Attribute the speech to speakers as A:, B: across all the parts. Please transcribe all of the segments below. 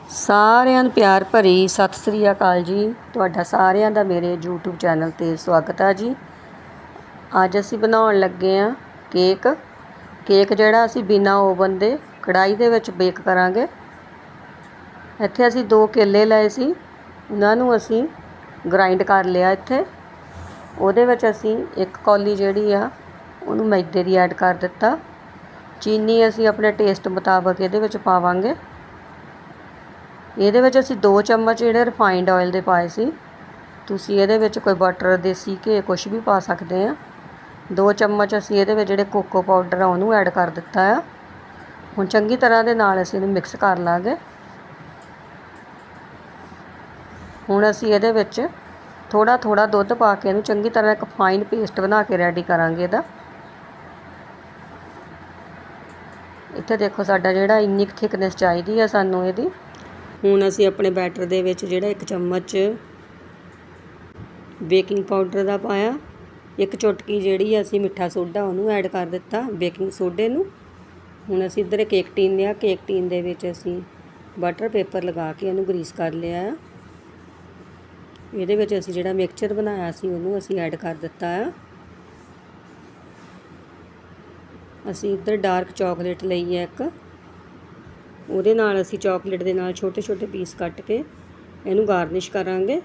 A: ਸਾਰਿਆਂ ਨੂੰ ਪਿਆਰ ਭਰੀ ਸਤਿ ਸ੍ਰੀ ਅਕਾਲ ਜੀ। ਤੁਹਾਡਾ ਸਾਰਿਆਂ ਦਾ ਮੇਰੇ YouTube ਚੈਨਲ 'ਤੇ ਸਵਾਗਤ ਹੈ ਜੀ। ਅੱਜ ਅਸੀਂ ਬਣਾਉਣ ਲੱਗੇ ਹਾਂ ਕੇਕ ਜਿਹੜਾ ਅਸੀਂ ਬਿਨਾਂ ਓਵਨ ਦੇ ਕੜਾਈ ਦੇ ਵਿੱਚ ਬੇਕ ਕਰਾਂਗੇ। ਇੱਥੇ ਅਸੀਂ 2 ਕੇਲੇ ਲਏ ਸੀ, ਉਹਨਾਂ ਨੂੰ ਅਸੀਂ ਗ੍ਰਾਈਂਡ ਕਰ ਲਿਆ। ਇੱਥੇ ਉਹਦੇ ਵਿੱਚ ਅਸੀਂ 1 ਕੌਲੀ ਜਿਹੜੀ ਆ ਉਹਨੂੰ ਮੈਦੇ ਦੀ ਐਡ ਕਰ ਦਿੱਤਾ। ਚੀਨੀ ਅਸੀਂ ਆਪਣੇ ਟੇਸਟ ਮੁਤਾਬਕ ਇਹਦੇ ਵਿੱਚ ਪਾਵਾਂਗੇ। ਇਹਦੇ ਵਿੱਚ ਅਸੀਂ 2 ਚਮਚ ਜਿਹੜੇ ਰਿਫਾਈਂਡ ਆਇਲ ਦੇ ਪਾਏ ਸੀ। ਤੁਸੀਂ ਇਹਦੇ ਵਿੱਚ ਕੋਈ ਬਟਰ, ਦੇਸੀ ਘੀ ਕੁਛ ਵੀ ਪਾ ਸਕਦੇ ਆ। 2 ਚਮਚ ਅਸੀਂ ਇਹਦੇ ਵਿੱਚ ਜਿਹੜੇ ਕੋਕੋ ਪਾਊਡਰ ਆ ਉਹਨੂੰ ਐਡ ਕਰ ਦਿੱਤਾ ਆ। ਹੁਣ ਚੰਗੀ ਤਰ੍ਹਾਂ ਦੇ ਨਾਲ ਅਸੀਂ ਇਹਨੂੰ ਮਿਕਸ ਕਰ ਲਾਂਗੇ। ਹੁਣ ਅਸੀਂ ਇਹਦੇ ਵਿੱਚ ਥੋੜਾ ਦੁੱਧ ਪਾ ਕੇ ਇਹਨੂੰ ਚੰਗੀ ਤਰ੍ਹਾਂ ਇੱਕ ਫਾਈਨ ਪੇਸਟ ਬਣਾ ਕੇ ਰੈਡੀ ਕਰਾਂਗੇ ਇਹਦਾ। ਇੱਥੇ ਦੇਖੋ ਸਾਡਾ ਜਿਹੜਾ ਇੰਨੀ ਥਿਕਨੈਸ ਚਾਹੀਦੀ ਆ ਸਾਨੂੰ ਇਹਦੀ। ਹੁਣ ਅਸੀਂ ਆਪਣੇ ਬੈਟਰ ਦੇ ਵਿੱਚ ਜਿਹੜਾ 1 ਚਮਚ ਬੇਕਿੰਗ ਪਾਊਡਰ ਦਾ ਪਾਇਆ। 1 ਚੁਟਕੀ ਜਿਹੜੀ ਅਸੀਂ ਮਿੱਠਾ ਸੋਡਾ ਉਹਨੂੰ ਐਡ ਕਰ ਦਿੱਤਾ, ਬੇਕਿੰਗ ਸੋਡੇ ਨੂੰ। ਹੁਣ ਅਸੀਂ ਇੱਧਰ ਕੇਕ ਟੀਨ ਲਿਆ। ਕੇਕ ਟੀਨ ਦੇ ਵਿੱਚ ਅਸੀਂ ਬਟਰ ਪੇਪਰ ਲਗਾ ਕੇ ਇਹਨੂੰ ਗਰੀਸ ਕਰ ਲਿਆ ਆ। ਇਹਦੇ ਵਿੱਚ ਅਸੀਂ ਜਿਹੜਾ ਮਿਕਸਚਰ ਬਣਾਇਆ ਸੀ ਉਹਨੂੰ ਅਸੀਂ ਐਡ ਕਰ ਦਿੱਤਾ ਆ। ਅਸੀਂ ਇੱਧਰ ਡਾਰਕ ਚਾਕਲੇਟ ਲਈ ਹੈ ਇੱਕ, ਉਹਦੇ ਨਾਲ ਅਸੀਂ ਚਾਕਲੇਟ ਦੇ ਨਾਲ ਛੋਟੇ ਪੀਸ ਕੱਟ ਕੇ ਇਹਨੂੰ ਗਾਰਨਿਸ਼ ਕਰਾਂਗੇ।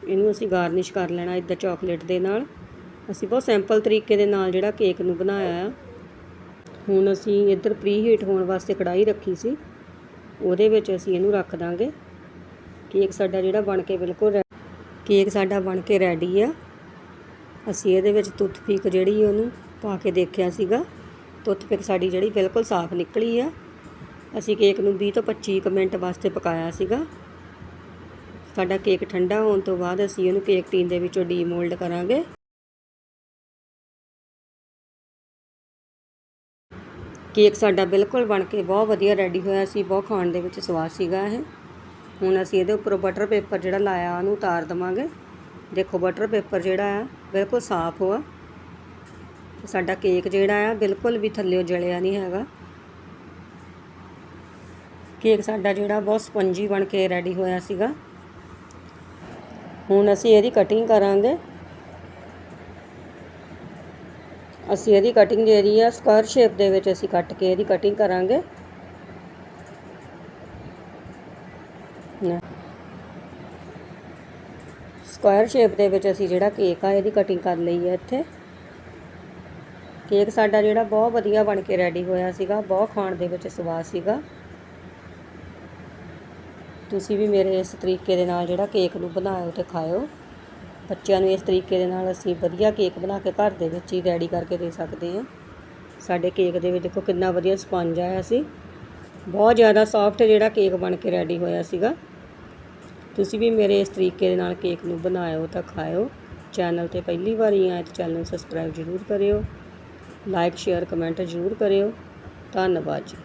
A: ਇਹਨੂੰ ਅਸੀਂ ਗਾਰਨਿਸ਼ ਕਰ ਲੈਣਾ ਇੱਧਰ ਚਾਕਲੇਟ ਦੇ ਨਾਲ। ਅਸੀਂ ਬਹੁਤ ਸਿੰਪਲ ਤਰੀਕੇ ਦੇ ਨਾਲ ਜਿਹੜਾ ਕੇਕ ਨੂੰ ਬਣਾਇਆ ਆ। ਹੁਣ ਅਸੀਂ ਇੱਧਰ ਪ੍ਰੀ ਹੀਟ ਹੋਣ ਵਾਸਤੇ ਕੜਾਈ ਰੱਖੀ ਸੀ, ਉਹਦੇ ਵਿੱਚ ਅਸੀਂ ਇਹਨੂੰ ਰੱਖ ਦਾਂਗੇ। ਕੇਕ ਸਾਡਾ ਜਿਹੜਾ ਬਣ ਕੇ ਬਣ ਕੇ ਰੈਡੀ ਆ। ਅਸੀਂ ਇਹਦੇ ਵਿੱਚ ਟੁੱਥਪਿਕ ਜਿਹੜੀ ਉਹਨੂੰ ਪਾ ਕੇ ਦੇਖਿਆ ਸੀਗਾ। ਟੁੱਥਪਿਕ ਸਾਡੀ ਜਿਹੜੀ ਬਿਲਕੁਲ ਸਾਫ਼ ਨਿਕਲੀ ਆ। ਅਸੀਂ ਕੇਕ ਨੂੰ 20 ਤੋਂ 25 ਮਿੰਟ ਵਾਸਤੇ ਪਕਾਇਆ ਸੀਗਾ। ਸਾਡਾ ਕੇਕ ਠੰਡਾ ਹੋਣ ਤੋਂ ਬਾਅਦ ਅਸੀਂ ਇਹਨੂੰ ਕੇਕ ਟੀਨ ਦੇ ਵਿੱਚੋਂ ਡੀਮੋਲਡ ਕਰਾਂਗੇ। ਕੇਕ ਸਾਡਾ ਬਿਲਕੁਲ ਬਣ ਕੇ ਬਹੁਤ ਵਧੀਆ ਰੈਡੀ ਹੋਇਆ ਸੀ, ਬਹੁਤ ਖਾਣ ਦੇ ਵਿੱਚ ਸਵਾਦ ਸੀਗਾ ਇਹ। ਹੁਣ ਅਸੀਂ ਇਹਦੇ ਉੱਪਰੋਂ ਬਟਰ ਪੇਪਰ ਜਿਹੜਾ ਲਾਇਆ ਉਹਨੂੰ ਉਤਾਰ ਦੇਵਾਂਗੇ। ਦੇਖੋ ਬਟਰ ਪੇਪਰ ਜਿਹੜਾ ਆ ਬਿਲਕੁਲ ਸਾਫ਼ ਹੋਆ। ਸਾਡਾ ਕੇਕ ਜਿਹੜਾ ਆ ਬਿਲਕੁਲ ਵੀ ਥੱਲਿਓਂ ਜਲਿਆ ਨਹੀਂ ਹੈਗਾ। ਕੇਕ ਸਾਡਾ ਜਿਹੜਾ ਬਹੁਤ ਸਪੰਜੀ ਬਣ ਕੇ ਰੈਡੀ ਹੋਇਆ ਸੀਗਾ। ਹੁਣ ਅਸੀਂ ਇਹਦੀ ਕਟਿੰਗ ਕਰਾਂਗੇ। ਅਸੀਂ ਇਹਦੀ ਕਟਿੰਗ ਜਿਹੜੀ ਆ ਸਕੁਆਇਰ ਸ਼ੇਪ ਦੇ ਵਿੱਚ ਅਸੀਂ ਕੱਟ ਕੇ ਇਹਦੀ ਕਟਿੰਗ ਕਰਾਂਗੇ। ਸਕੁਆਇਰ ਸ਼ੇਪ ਦੇ ਵਿੱਚ ਅਸੀਂ ਜਿਹੜਾ ਕੇਕ ਆ ਇਹਦੀ ਕਟਿੰਗ ਕਰ ਲਈ ਹੈ। ਇੱਥੇ ਕੇਕ ਸਾਡਾ ਜਿਹੜਾ ਬਹੁਤ ਵਧੀਆ ਬਣ ਕੇ ਰੈਡੀ ਹੋਇਆ ਸੀਗਾ, ਬਹੁਤ ਖਾਣ ਦੇ ਵਿੱਚ ਸਵਾਦ ਸੀਗਾ। ਤੁਸੀਂ ਵੀ ਮੇਰੇ ਇਸ ਤਰੀਕੇ ਦੇ ਨਾਲ ਜਿਹੜਾ ਕੇਕ ਨੂੰ ਬਣਾਇਓ ਤੇ ਖਾਇਓ। ਬੱਚਿਆਂ ਨੂੰ ਇਸ ਤਰੀਕੇ ਦੇ ਨਾਲ ਅਸੀਂ ਵਧੀਆ ਕੇਕ ਬਣਾ ਕੇ ਘਰ ਦੇ ਵਿੱਚ ਹੀ ਰੈਡੀ ਕਰਕੇ ਦੇ ਸਕਦੇ ਹਾਂ। ਸਾਡੇ ਕੇਕ ਦੇ ਵਿੱਚ ਦੇਖੋ ਕਿੰਨਾ ਵਧੀਆ ਸਪੰਜ ਆਇਆ ਸੀ, ਬਹੁਤ ਜ਼ਿਆਦਾ ਸੌਫਟ ਜਿਹੜਾ ਕੇਕ ਬਣ ਕੇ ਰੈਡੀ ਹੋਇਆ ਸੀਗਾ। ਤੁਸੀਂ ਵੀ ਮੇਰੇ ਇਸ ਤਰੀਕੇ ਦੇ ਨਾਲ ਕੇਕ ਨੂੰ ਬਣਾਇਓ ਤਾਂ ਖਾਇਓ। ਚੈਨਲ 'ਤੇ ਪਹਿਲੀ ਵਾਰੀ ਆਏ ਤਾਂ ਚੈਨਲ ਨੂੰ ਸਬਸਕ੍ਰਾਈਬ ਜ਼ਰੂਰ ਕਰਿਓ। ਲਾਈਕ, ਸ਼ੇਅਰ, ਕਮੈਂਟ ਜ਼ਰੂਰ ਕਰਿਓ। ਧੰਨਵਾਦ ਜੀ।